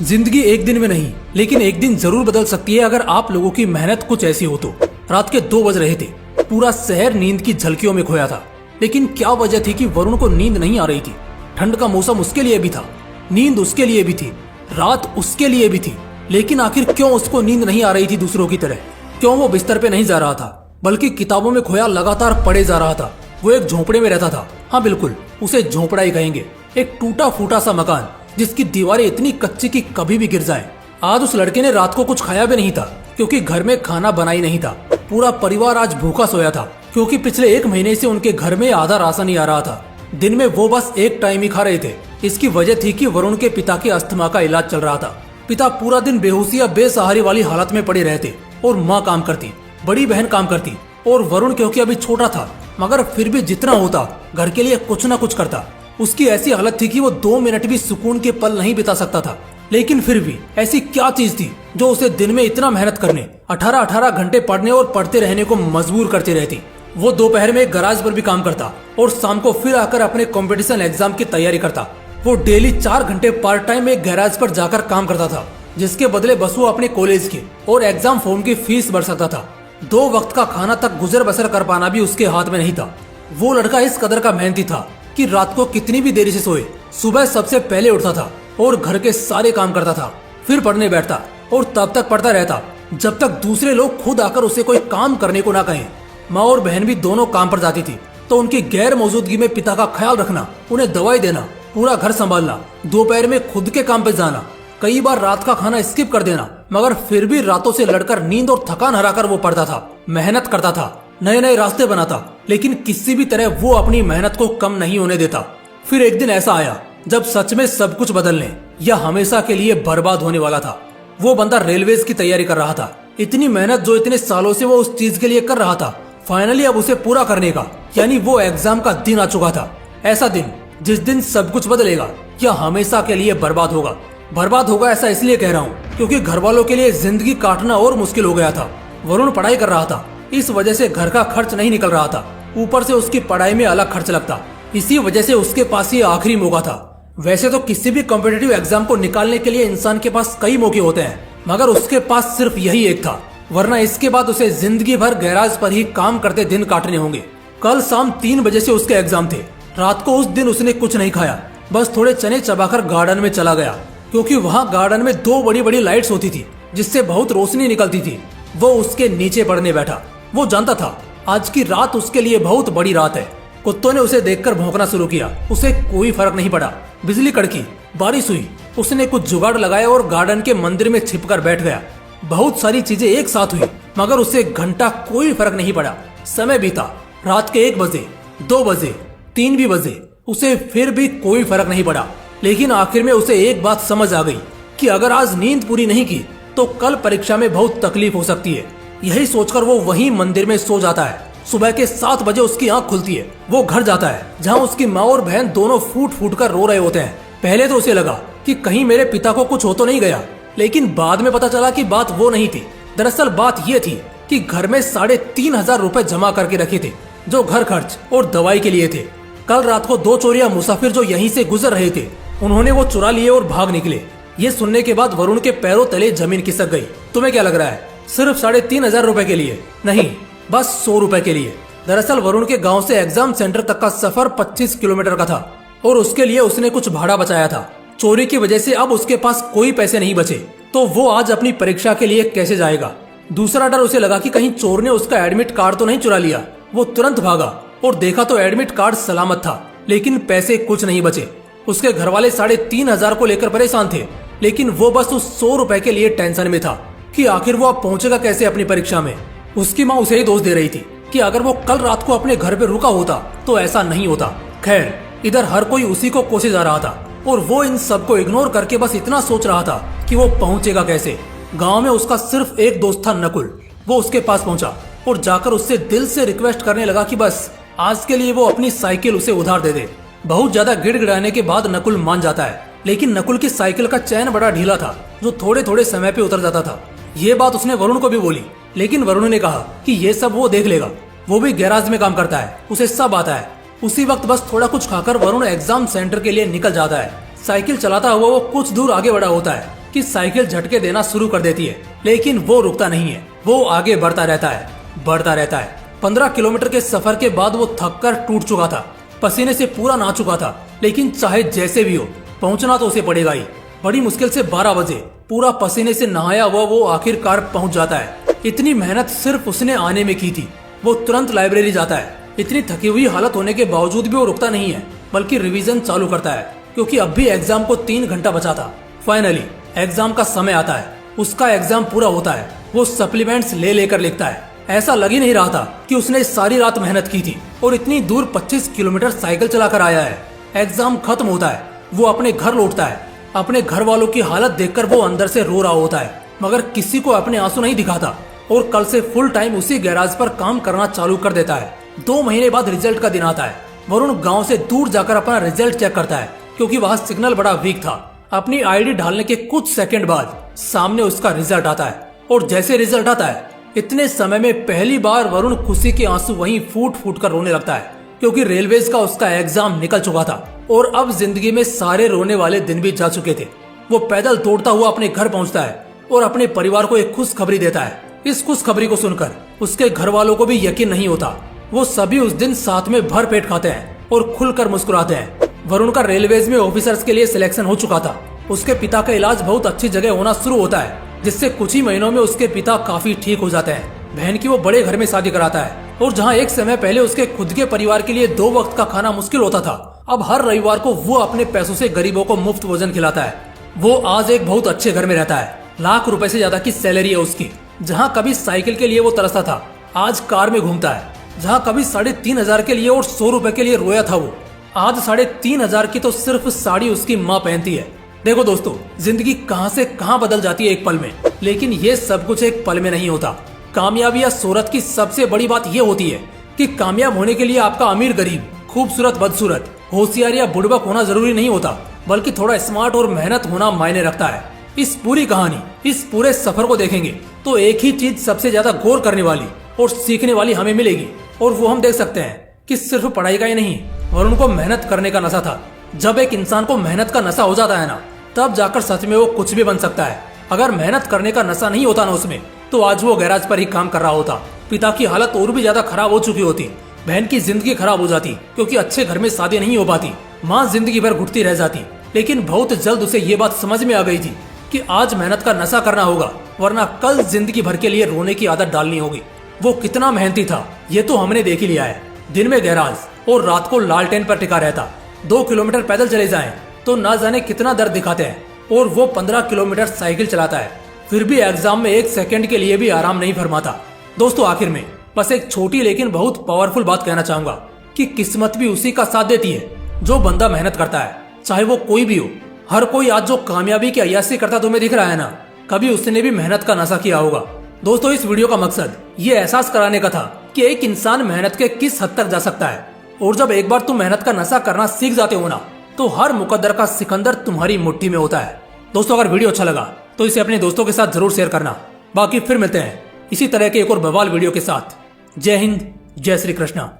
जिंदगी एक दिन में नहीं, लेकिन एक दिन जरूर बदल सकती है अगर आप लोगों की मेहनत कुछ ऐसी हो तो। रात के 2 बज रहे थे। पूरा शहर नींद की झलकियों में खोया था। लेकिन क्या वजह थी कि वरुण को नींद नहीं आ रही थी। ठंड का मौसम उसके लिए भी था, नींद उसके लिए भी थी, रात उसके लिए भी थी। लेकिन आखिर क्यों उसको नींद नहीं आ रही थी दूसरों की तरह? क्यों वो बिस्तर पे नहीं जा रहा था, बल्कि किताबों में खोया लगातार पढ़े जा रहा था? वो एक झोंपड़े में रहता था। हाँ बिल्कुल, उसे झोंपड़ा ही कहेंगे। एक टूटा फूटा सा मकान जिसकी दीवारें इतनी कच्ची कि कभी भी गिर जाए। आज उस लड़के ने रात को कुछ खाया भी नहीं था, क्योंकि घर में खाना बना ही नहीं था। पूरा परिवार आज भूखा सोया था, क्योंकि पिछले 1 महीने से उनके घर में आधा राशन ही आ रहा था। दिन में वो बस एक टाइम ही खा रहे थे। इसकी वजह थी कि वरुण के पिता के अस्थमा का इलाज चल रहा था। पिता पूरा दिन बेहोशी या बेसहारे वाली हालत में पड़े रहते और माँ काम करती, बड़ी बहन काम करती और वरुण क्योंकि अभी छोटा था, मगर फिर भी जितना होता घर के लिए कुछ न कुछ करता। उसकी ऐसी हालत थी कि वो 2 मिनट भी सुकून के पल नहीं बिता सकता था। लेकिन फिर भी ऐसी क्या चीज थी जो उसे दिन में इतना मेहनत करने, 18-18 घंटे पढ़ने और पढ़ते रहने को मजबूर करती रहती? वो दोपहर में एक गराज पर भी काम करता और शाम को फिर आकर अपने कंपटीशन एग्जाम की तैयारी करता। वो डेली 4 घंटे पार्ट टाइम एक गैराज पर जाकर काम करता था, जिसके बदले बस वो अपने कॉलेज के और एग्जाम फॉर्म की फीस भर सकता था। 2 वक्त का खाना तक गुजर बसर कर पाना भी उसके हाथ में नहीं था। वो लड़का इस कदर का मेहनती था कि रात को कितनी भी देरी से सोए, सुबह सबसे पहले उठता था और घर के सारे काम करता था, फिर पढ़ने बैठता और तब तक पढ़ता रहता जब तक दूसरे लोग खुद आकर उसे कोई काम करने को ना कहें। माँ और बहन भी दोनों काम पर जाती थी, तो उनकी गैर मौजूदगी में पिता का ख्याल रखना, उन्हें दवाई देना, पूरा घर संभालना, दोपहर में खुद के काम पे जाना, कई बार रात का खाना स्किप कर देना, मगर फिर भी रातों से लड़कर नींद और थकान हराकर वो पढ़ता था, मेहनत करता था, नए नए रास्ते बनाता। लेकिन किसी भी तरह वो अपनी मेहनत को कम नहीं होने देता। फिर एक दिन ऐसा आया जब सच में सब कुछ बदलने या हमेशा के लिए बर्बाद होने वाला था। वो बंदा रेलवेज की तैयारी कर रहा था। इतनी मेहनत जो इतने सालों से वो उस चीज के लिए कर रहा था, फाइनली अब उसे पूरा करने का, यानी वो एग्जाम का दिन आ चुका था। ऐसा दिन जिस दिन सब कुछ बदलेगा या हमेशा के लिए बर्बाद होगा। बर्बाद होगा ऐसा इसलिए कह रहा हूँ क्योंकि घर वालों के लिए जिंदगी काटना और मुश्किल हो गया था। वरुण पढ़ाई कर रहा था, इस वजह से घर का खर्च नहीं निकल रहा था। ऊपर से उसकी पढ़ाई में अलग खर्च लगता। इसी वजह से उसके पास ये आखिरी मौका था। वैसे तो किसी भी कॉम्पिटिटिव एग्जाम को निकालने के लिए इंसान के पास कई मौके होते हैं, मगर उसके पास सिर्फ यही एक था, वरना इसके बाद उसे जिंदगी भर गैराज पर ही काम करते दिन काटने होंगे। कल शाम 3 बजे से उसके एग्जाम थे। रात को उस दिन उसने कुछ नहीं खाया, बस थोड़े चने चबाकर गार्डन में चला गया, क्योंकि वहाँ गार्डन में 2 बड़ी बड़ी लाइट्स होती थी जिससे बहुत रोशनी निकलती थी। वो उसके नीचे पड़ने बैठा। वो जानता था आज की रात उसके लिए बहुत बड़ी रात है। कुत्तों ने उसे देखकर भौंकना शुरू किया, उसे कोई फर्क नहीं पड़ा। बिजली कड़की, बारिश हुई, उसने कुछ जुगाड़ लगाया और गार्डन के मंदिर में छिपकर बैठ गया। बहुत सारी चीजें एक साथ हुई, मगर उसे घंटा कोई फर्क नहीं पड़ा। समय बीता, रात के 1 बजे, 2 बजे, 3 भी बजे, उसे फिर भी कोई फर्क नहीं पड़ा। लेकिन आखिर में उसे एक बात समझ आ गई कि अगर आज नींद पूरी नहीं की तो कल परीक्षा में बहुत तकलीफ हो सकती है। यही सोचकर वो वहीं मंदिर में सो जाता है। सुबह के 7 बजे उसकी आंख खुलती है। वो घर जाता है जहाँ उसकी माँ और बहन दोनों फूट फूट कर रो रहे होते हैं। पहले तो उसे लगा कि कहीं मेरे पिता को कुछ हो तो नहीं गया, लेकिन बाद में पता चला कि बात वो नहीं थी। दरअसल बात ये थी कि घर में 3,500 रुपए जमा करके रखे थे, जो घर खर्च और दवाई के लिए थे। कल रात को 2 चोरिया मुसाफिर जो यहीं से गुजर रहे थे, उन्होंने वो चुरा लिए और भाग निकले। ये सुनने के बाद वरुण के पैरों तले जमीन खिसक गई। तुम्हें क्या लग रहा है? सिर्फ 3,500 रुपए के लिए नहीं, बस 100 रुपए के लिए। दरअसल वरुण के गांव से एग्जाम सेंटर तक का सफर 25 किलोमीटर का था और उसके लिए उसने कुछ भाड़ा बचाया था। चोरी की वजह से अब उसके पास कोई पैसे नहीं बचे, तो वो आज अपनी परीक्षा के लिए कैसे जाएगा? दूसरा डर उसे लगा कि कहीं चोर ने उसका एडमिट कार्ड तो नहीं चुरा लिया। वो तुरंत भागा और देखा तो एडमिट कार्ड सलामत था, लेकिन पैसे कुछ नहीं बचे। उसके घर वाले 3,500 को लेकर परेशान थे, लेकिन वो बस उस 100 रुपए के लिए टेंशन में था कि आखिर वो अब पहुंचेगा कैसे अपनी परीक्षा में। उसकी माँ उसे ही दोष दे रही थी कि अगर वो कल रात को अपने घर पे रुका होता तो ऐसा नहीं होता। खैर, इधर हर कोई उसी को कोसे जा रहा था और वो इन सबको इग्नोर करके बस इतना सोच रहा था कि वो पहुंचेगा कैसे। गांव में उसका सिर्फ एक दोस्त था, नकुल। वो उसके पास पहुंचा और जाकर उससे दिल से रिक्वेस्ट करने लगा कि बस आज के लिए वो अपनी साइकिल उसे उधार दे दे। बहुत ज्यादा गिड़गिड़ाने के बाद नकुल मान जाता है, लेकिन नकुल की साइकिल का चैन बड़ा ढीला था, जो थोड़े थोड़े समय पे उतर जाता था। ये बात उसने वरुण को भी बोली, लेकिन वरुण ने कहा कि ये सब वो देख लेगा, वो भी गैराज में काम करता है, उसे सब आता है। उसी वक्त बस थोड़ा कुछ खाकर वरुण एग्जाम सेंटर के लिए निकल जाता है। साइकिल चलाता हुआ वो कुछ दूर आगे बढ़ा होता है कि साइकिल झटके देना शुरू कर देती है, लेकिन वो रुकता नहीं है। वो आगे बढ़ता रहता है। 15 किलोमीटर के सफर के बाद वो थक कर टूट चुका था, पसीने से पूरा नहा चुका था, लेकिन चाहे जैसे भी हो पहुंचना तो उसे पड़ेगा ही। बड़ी मुश्किल से 12 बजे पूरा पसीने से नहाया हुआ वो आखिरकार पहुंच जाता है। इतनी मेहनत सिर्फ उसने आने में की थी। वो तुरंत लाइब्रेरी जाता है। इतनी थकी हुई हालत होने के बावजूद भी वो रुकता नहीं है, बल्कि रिवीजन चालू करता है, क्योंकि अब भी एग्जाम को 3 घंटा बचा था। फाइनली एग्जाम का समय आता है। उसका एग्जाम पूरा होता है। वो सप्लीमेंट्स ले लेकर लिखता है। ऐसा लग ही नहीं रहा था कि उसने सारी रात मेहनत की थी और इतनी दूर 25 किलोमीटर साइकिल चलाकर आया है। एग्जाम खत्म होता है। वो अपने घर लौटता है। अपने घर वालों की हालत देखकर वो अंदर से रो रहा होता है, मगर किसी को अपने आंसू नहीं दिखाता और कल से फुल टाइम उसी गैराज पर काम करना चालू कर देता है। 2 महीने बाद रिजल्ट का दिन आता है। वरुण गांव से दूर जाकर अपना रिजल्ट चेक करता है, क्योंकि वहां सिग्नल बड़ा वीक था। अपनी आईडी डालने के कुछ सेकंड बाद सामने उसका रिजल्ट आता है, और जैसे रिजल्ट आता है इतने समय में पहली बार वरुण खुशी के आंसू वहीं फूट फूट कर रोने लगता है, क्योंकि रेलवेज का उसका एग्जाम निकल चुका था और अब जिंदगी में सारे रोने वाले दिन भी जा चुके थे। वो पैदल दौड़ता हुआ अपने घर पहुंचता है और अपने परिवार को एक खुशखबरी देता है। इस खुशखबरी को सुनकर उसके घर वालों को भी यकीन नहीं होता। वो सभी उस दिन साथ में भर पेट खाते हैं और खुलकर मुस्कुराते हैं। वरुण का रेलवेज में ऑफिसर्स के लिए सिलेक्शन हो चुका था। उसके पिता का इलाज बहुत अच्छी जगह होना शुरू होता है, जिससे कुछ ही महीनों में उसके पिता काफी ठीक हो जाते हैं। बहन की वो बड़े घर में शादी कराता है, और जहां एक समय पहले उसके खुद के परिवार के लिए 2 वक्त का खाना मुश्किल होता था, अब हर रविवार को वो अपने पैसों से गरीबों को मुफ्त भोजन खिलाता है। वो आज एक बहुत अच्छे घर में रहता है। लाख रुपए से ज्यादा की सैलरी है उसकी। जहाँ कभी साइकिल के लिए वो तरसता था, आज कार में घूमता है। जहाँ कभी 3,500 के लिए और 100 रुपए के लिए रोया था, वो आज 3,500 की तो सिर्फ साड़ी उसकी माँ पहनती है। देखो दोस्तों, जिंदगी कहां से कहां बदल जाती है एक पल में, लेकिन ये सब कुछ एक पल में नहीं होता। कामयाबी या शोहरत की सबसे बड़ी बात ये होती है कि कामयाब होने के लिए आपका अमीर गरीब, खूबसूरत बदसूरत, होशियार या बुड़बक होना जरूरी नहीं होता, बल्कि थोड़ा स्मार्ट और मेहनत होना मायने रखता है। इस पूरी कहानी, इस पूरे सफर को देखेंगे तो एक ही चीज सबसे ज्यादा गौर करने वाली और सीखने वाली हमें मिलेगी, और वो हम देख सकते हैं कि सिर्फ पढ़ाई का ही नहीं, वरुण को मेहनत करने का नशा था। जब एक इंसान को मेहनत का नशा हो जाता है ना, तब जाकर सच में वो कुछ भी बन सकता है। अगर मेहनत करने का नशा नहीं होता ना उसमें, तो आज वो गैराज पर ही काम कर रहा होता। पिता की हालत और भी ज्यादा खराब हो चुकी होती। बहन की जिंदगी खराब हो जाती, क्योंकि अच्छे घर में शादी नहीं हो पाती। माँ जिंदगी भर घुटती रह जाती। लेकिन बहुत जल्द उसे ये बात समझ में आ गई थी कि आज मेहनत का नशा करना होगा, वरना कल जिंदगी भर के लिए रोने की आदत डालनी होगी। वो कितना मेहनती था ये तो हमने देख ही लिया है। दिन में गैराज और रात को लालटेन पर टिका रहता। 2 किलोमीटर पैदल चले जाएं तो ना जाने कितना दर्द दिखाते हैं, और वो 15 किलोमीटर साइकिल चलाता है। फिर भी एग्जाम में 1 सेकंड के लिए भी आराम नहीं फरमाता। दोस्तों, आखिर में बस एक छोटी लेकिन बहुत पावरफुल बात कहना चाहूंगा कि किस्मत भी उसी का साथ देती है जो बंदा मेहनत करता है, चाहे वो कोई भी हो। हर कोई आज जो कामयाबी की अय्यासी करता तुम्हें दिख रहा है ना, कभी उसने भी मेहनत का नशा किया होगा। दोस्तों, इस वीडियो का मकसद ये एहसास कराने का था कि एक इंसान मेहनत के किस हद तक जा सकता है, और जब एक बार तुम मेहनत का नशा करना सीख जाते हो ना, तो हर मुकद्दर का सिकंदर तुम्हारी मुट्ठी में होता है। दोस्तों, अगर वीडियो अच्छा लगा तो इसे अपने दोस्तों के साथ जरूर शेयर करना। बाकी फिर मिलते हैं इसी तरह के एक और बवाल वीडियो के साथ। जय हिंद, जय श्री कृष्णा।